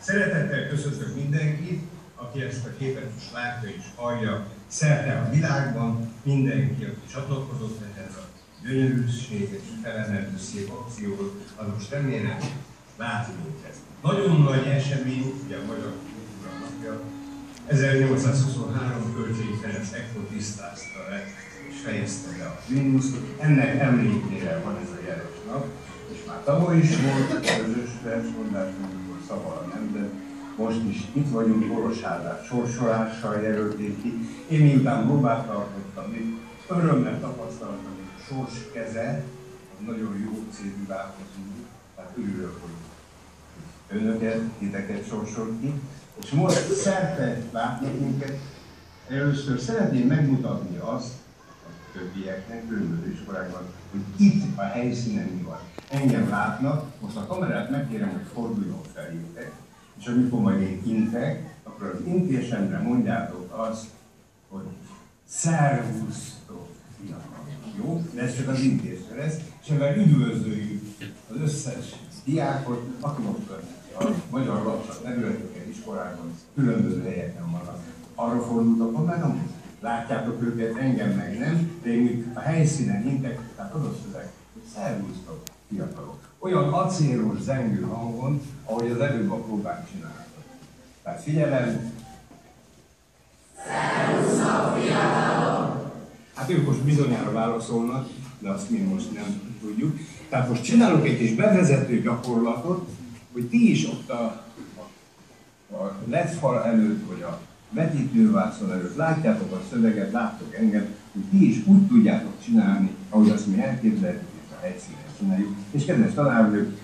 Szeretettel köszöntök mindenkit, aki ezt a képet is látja és hallja szerte a világban, mindenki, aki csatlakozott ehhez a gyönyörűséges, felemeltő szép akcióhoz, az most remélem lát minket. Nagyon nagy esemény, ugye a Magyar Kultúra Napja, 1823 Kölcsei Ferenc ekkor tisztázta le és fejezte be a Vilniuszt. Ennek emlékére van ez a jeles nap, és már tavaly is volt közös versmondás, amikor szaval nem, de most is itt vagyunk, Boros Ádám sorsolással jelölték ki. Én miután próbát tartottam, még örömmel tapasztaltam, hogy a sors keze, az nagyon jó cégű változó, tehát örülök, hogy önöket, titeket sorsol ki. És most szerte látnak minket. Először szeretném megmutatni azt a többieknek, különböző iskolákban, hogy itt a helyszínen mi van. Engem látnak, most a kamerát megkérem, hogy forduljon felétek, és amikor majd én intek, akkor az intésemre mondjátok azt, hogy szervusztok, fiatalok. Jó? De ez csak az intésre lesz, és ebben üdvözöljük az összes diákot, aki most a magyar lapsat területeken, iskolákban, különböző helyeken vannak. Arra fordult a kameram, látjátok őket, engem meg nem, de én a helyszínen intek, tehát az a szöveg, hogy szervusztok, fiatalok. Olyan acélos, zengő hangon, ahogy az előbb a próbán csináltak. Tehát figyelem! Szervusztok, fiatalok! Hát ők most bizonyára válaszolnak, de azt mi most nem tudjuk. Tehát most csinálok egy kis bevezető gyakorlatot, hogy ti is ott a LED-fal előtt, vagy a vetítővászon előtt látjátok a szöveget, láttok engem, hogy ti is úgy tudjátok csinálni, ahogy azt mi elképzeltük, és a helyszínen csináljuk. És kedves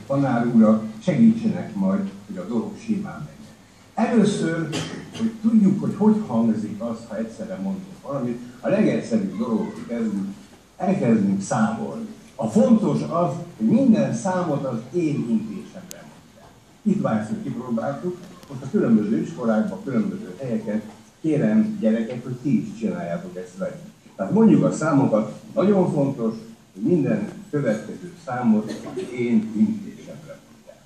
tanár úrak, segítsenek majd, hogy a dolog simán menjen. Először, hogy tudjuk, hogy hangzik az, ha egyszerre mondunk valamit, a legegyszerűbb dolog, hogy elkezdünk számolni. A fontos az, hogy minden számot az én intésemre mondják. Itt várszunk, kipróbáltuk, most a különböző iskolákban, különböző helyeken kérem gyerekek, hogy ti is csináljátok ezt velünk. Tehát mondjuk a számokat, nagyon fontos, hogy minden következő számot az én intésemre mondják.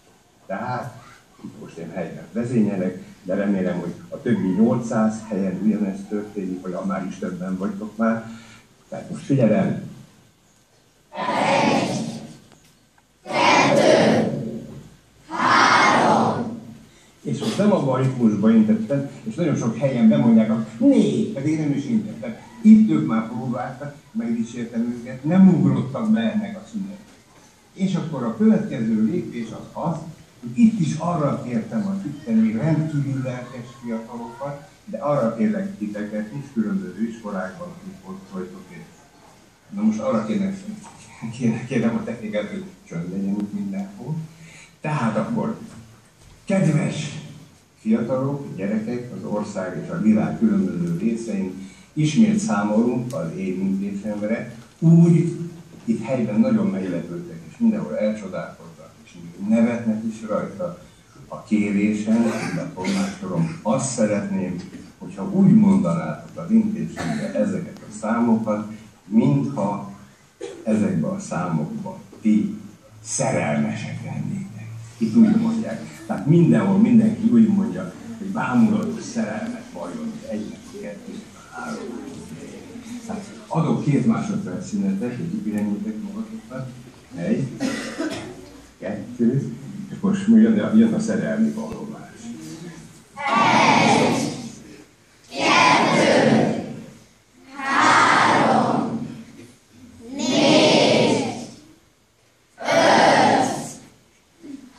Tehát itt most én helyben vezényelek, de remélem, hogy a többi 800 helyen ugyanezt történik, vagy már is többen vagytok már. Tehát most figyelem! 1, 2, 3. És most nem abban a ritmusban intettem, és nagyon sok helyen bemondják a 4, pedig nem is intettem. Itt ők már próbáltak, megdicsértem őket, nem ugrottak be ennek a szünetbe. És akkor a következő lépés az, hogy itt is arra kértem a itteni rendkívül lelkes fiatalokat, de arra kérlek titeket is, különböző iskolákban, akik ott vagytok. Na most arra kérem a technikát, hogy csönd legyen itt mindenhol. Tehát akkor, kedves fiatalok, gyerekek, az ország és a világ különböző részein ismét számolunk az én intésemre, úgy itt helyben nagyon meglepődtek, és mindenhol elcsodálkoztak, és nevetnek is rajta a kérésen, a tolmácsolom. Azt szeretném, hogyha úgy mondanátok az intésemre ezeket a számokat, mintha ezekben a számokban ti szerelmesek lennétek. Itt úgy mondják. Tehát mindenhol mindenki úgy mondja, hogy bámulatos szerelmes vajon, egynek, kettőnek, három. Tehát adok 2 másodperc szünetet, hogy kipihenjétek magatokat. 1, 2, és most jön a szerelmi vallomás. 1, 2, 3, 4, 5,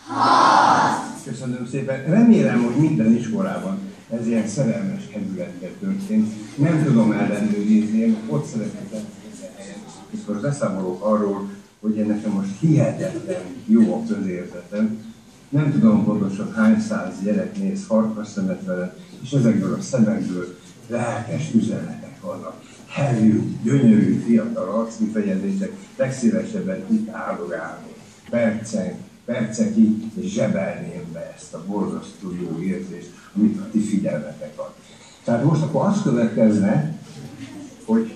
6. Köszönöm szépen. Remélem, hogy minden iskolában ez ilyen szerelmes kedülettel történt. Nem tudom ellenőrizni, ott szeretnék minden helyen. És most beszámolok arról, hogy én nekem most hihetetlen jó a közérzetem. Nem tudom pontosan hány száz gyerek néz farkasszemet velem, és ezekből a szemekből lelkes üzenetek vannak. Herjú, gyönyörű, fiatal arckifejezések, legszívesebben itt áldogálni. Percekig és zsebelném be ezt a borzasztó jó érzést, amit a ti figyelmetek ad. Tehát most akkor azt következne, hogy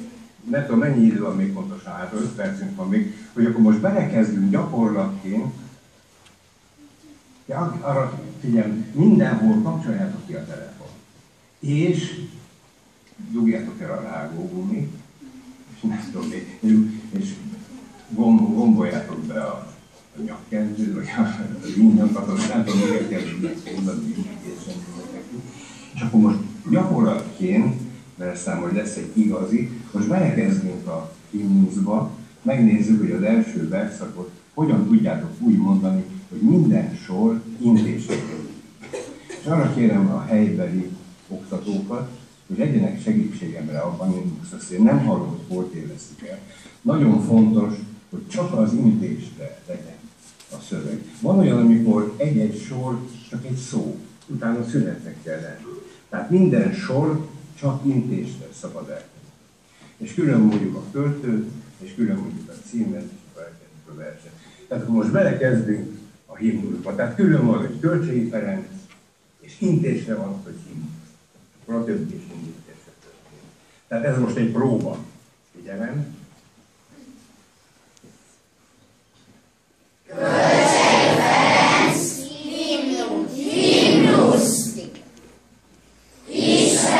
nem tudom mennyi idő van még pontosan, hát 5 percünk van még, hogy akkor most belekezdünk gyakorlatként Arra figyelj, mindenhol kapcsoljátok ki a telefon. És dugjátok el a rágógumit, és nem tudom még, és gomboljátok be a nyakkendőt, vagy az innyankat, nem tudom, miért kell mondani, és akkor most gyakorlatként, mert aztán majd lesz egy igazi, most belekezdünk a himnuszba, megnézzük, hogy az első verszakot hogyan tudjátok úgy mondani, hogy minden sor intésről. És arra kérem a helybeli oktatókat, hogy legyenek segítségemre abban, hogy azt én nem hallott, hol tévesztik el. Nagyon fontos, hogy csak az intésre legyen a szöveg. Van olyan, amikor egy-egy sor csak egy szó, utána szünetnek kell lenni. Tehát minden sor csak intésre szabad el. És külön mondjuk a költőt, és külön mondjuk a címet, és elkezdjük a verset. Tehát akkor most belekezdünk a himnuszba. Tehát külön van, hogy Kölcsei Ferenc, és intésre van, hogy himnusz. Akkor a többi is intésre történik. Tehát ez most egy próba. Figyelem. Kölcsei Ferenc, himnusz. Isten,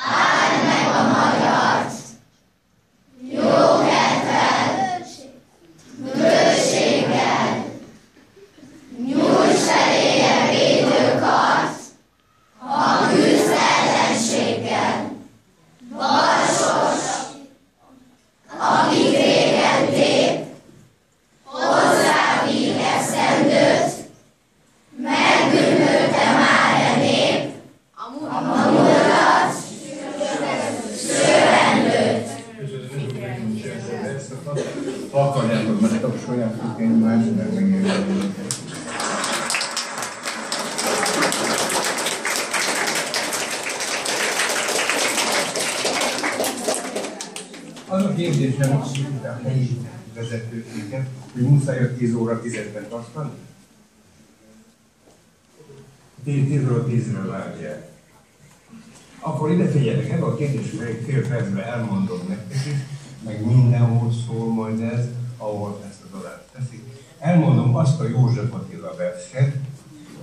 áld meg a magyart, jó kedvel, bőséggel, nyújts eléje védőkart, a küzd ellenséggel, Barsos, aki téged lép, hozzá víg esztendőt, megbűnölte már a nép, a múltat, sőrendőt. Akarjátok, mert tapsoljátok egymást, mert megérdemeljük. Az a kérdésem a helyi vezetőséget, hogy muszáj a 10 óra 10-ben tartani? 10-ről 10-re várják. Akkor ide figyeljetek, ebben a kérdés még fél percben elmondom nektek is, meg mindenhol szól majd ez, ahol ezt az adást teszik. Elmondom azt a József Attila verset,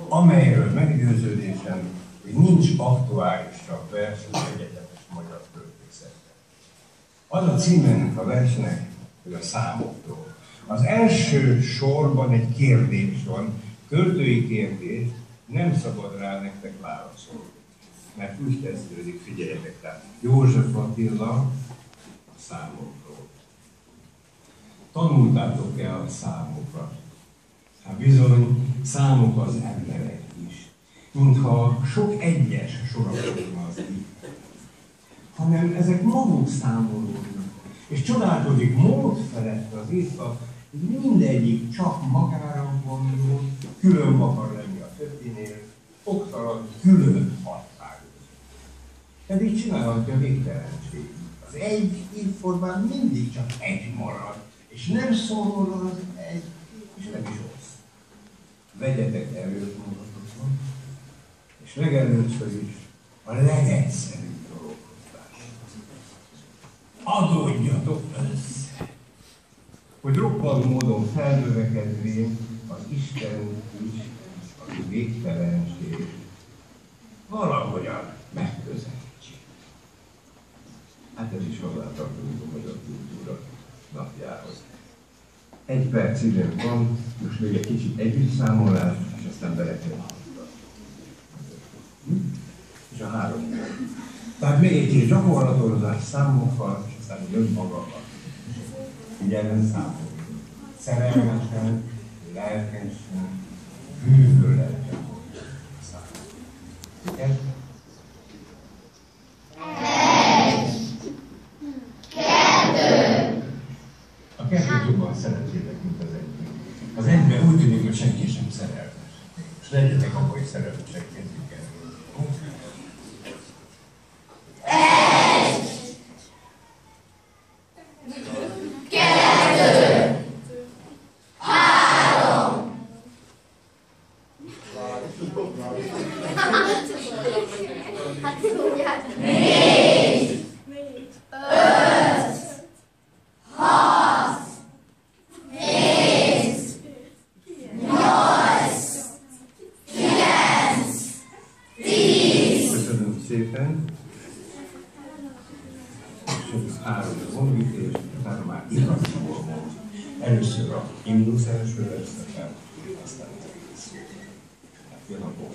amelyről meggyőződésem, hogy nincs aktuálisabb vers az egyetemes magyar költészetben. Az a címe ennek a versnek, hogy a számokról. Az első sorban egy kérdés van, költői kérdés, nem szabad rá nektek válaszolni. Mert úgy kezdődik, figyeljetek, tehát József Attila a számokról. Tanultátok-e a számokat? Hát bizony, számok az emberek is. Mintha sok egyes sorakozna az itt. Hanem ezek maguk számolódnak. És csodálkozik mód felett az írta, hogy mindegyik csak magára gondol, külön akar lenni a többinél, oktalan külön határoz. Pedig csinálhatja végtelenség. Az egy írformán mindig csak egy marad, és nem szól az egy, és nem is ossz. Vegyetek erőt magatokon, és legelőször is a legegyszerűbb dolgozás. Adódjatok össze, hogy roppant módon felnövekedvén az Isten is, aki végtelenség, valahogyan megközelítsék. Hát ez is hozzátartozik a magyar kultúra napjához. Egy perc időnk van, most még egy kicsit együttszámolás, és aztán belekezdünk. És a 3. Tehát még egy kis gyakorlatozás számokkal, és aztán jön maga a figyelmen számolni. Szerelmesen, lelkesen, bűvöleten számolni. Igen? 1, 2. A 2 jobban szeretjétek, mint az 1. Az 1-ben úgy tűnik, hogy senki sem szerelmes. És legyetek abban, hogy szerelmesek kezdjük el. 1, 2, 3. Négy, 5, 6, 7, Jön a gól.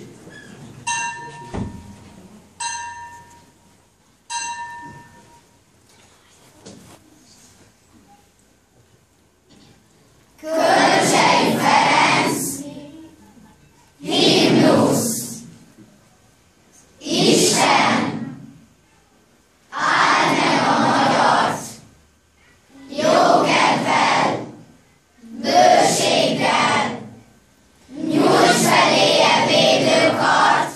Kölcsei Ferenc, himnusz. Isten, áld meg a magyart, jó kedvel, bőséggel, nyújts feléje védőkart,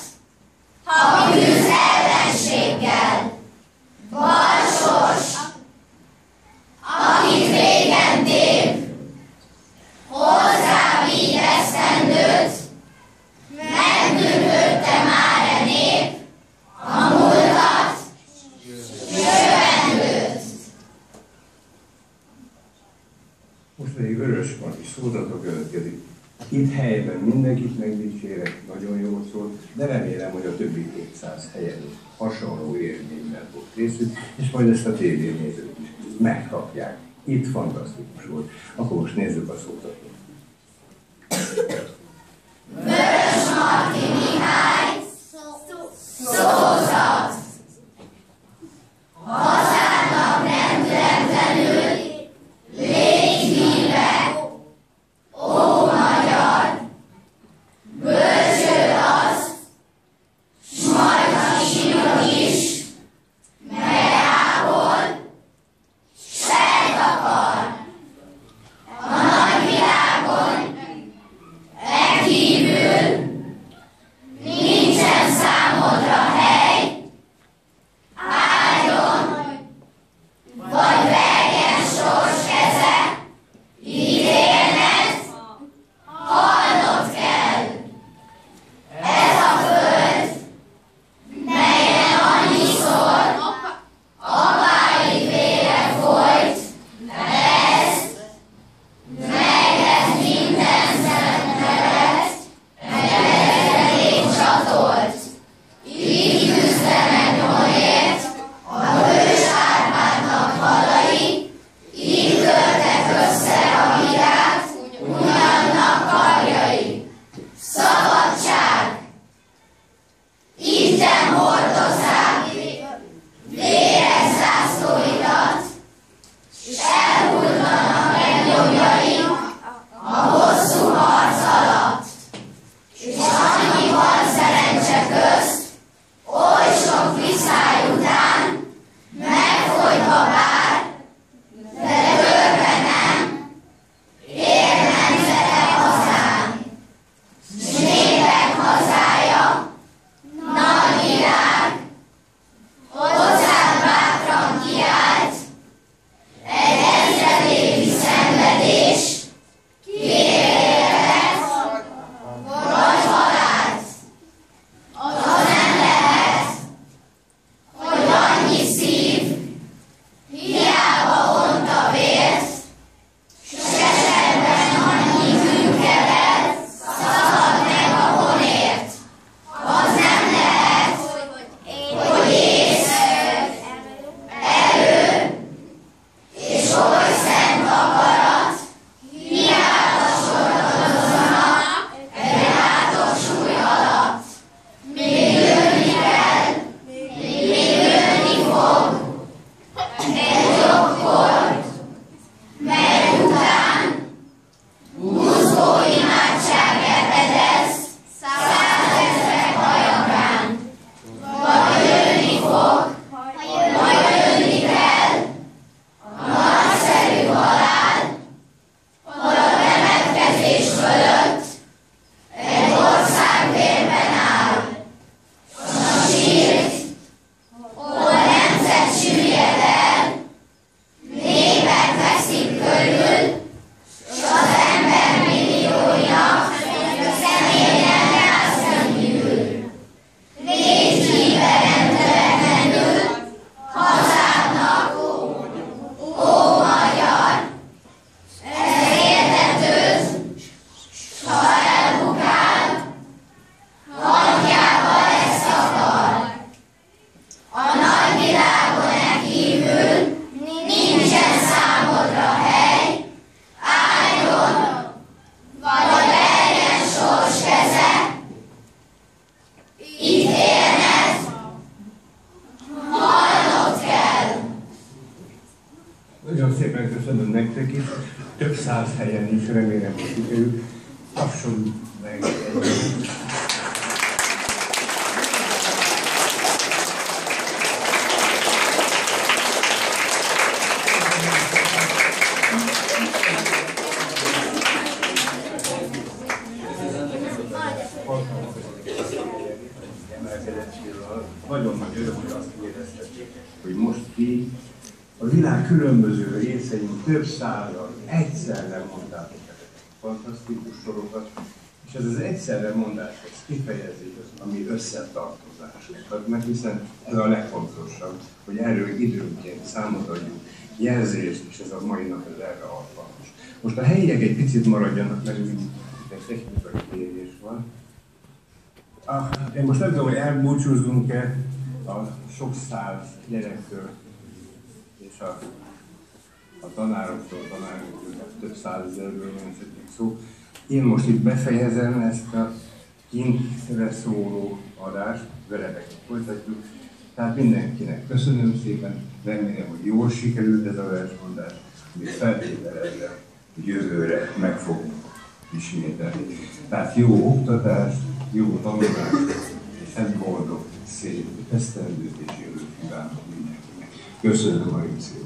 ha küzd ellenséggel. Balsors, akit régen tép, hozzá vigy esztendőt, megbűnhődte már a nép, a múltat, jövendőt. Most pedig Vörösmarty szózatok következik. Itt helyben mindenkit megdicsérek, nagyon jól szólt, de remélem, hogy a többi 200 helyen is hasonló élményben fog készülni, és majd ezt a tévénézők is megkapják. Itt fantasztikus volt. Akkor most nézzük a szózatot. Vörösmarty Mihály, szózat. Hazának rendületlenül légy híve, ó magyar, bölcső az, s majd a zsinór is, mely ápol, sejt akar. A nagyvilág több száz helyen is, remélem, hogy sikerül. Tapsoljuk meg egyébként. Nagyon nagy öröm, hogy azt éreztették, hogy most ti a világ különböző részein több százal egyszerre mondtátok ezeket fantasztikus sorokat, és ez az egyszerre mondás, ez kifejezi azt, ami összetartozásunkat, mert hiszen ez a legfontosabb, hogy erről időnként számot adjuk, jelzést, és ez a mai nap ez erre alkalmas. Most a helyiek egy picit maradjanak, mert úgy egy technikai kérés van. Én most nem tudom, hogy elbúcsúzzunk-e a sok száz gyerektől és a tanároktól, több százezerről van szó. Én most itt befejezem ezt a kintre szóló adást, veletek folytatjuk. Tehát mindenkinek köszönöm szépen, remélem, hogy jól sikerült ez a versmondás, amit feltételezem, hogy jövőre meg fogunk ismételni. Tehát jó oktatást, jó tanulást, és egy boldog, szép esztendőt és jövőt kívánok mindenkinek. Köszönöm nagyon szépen!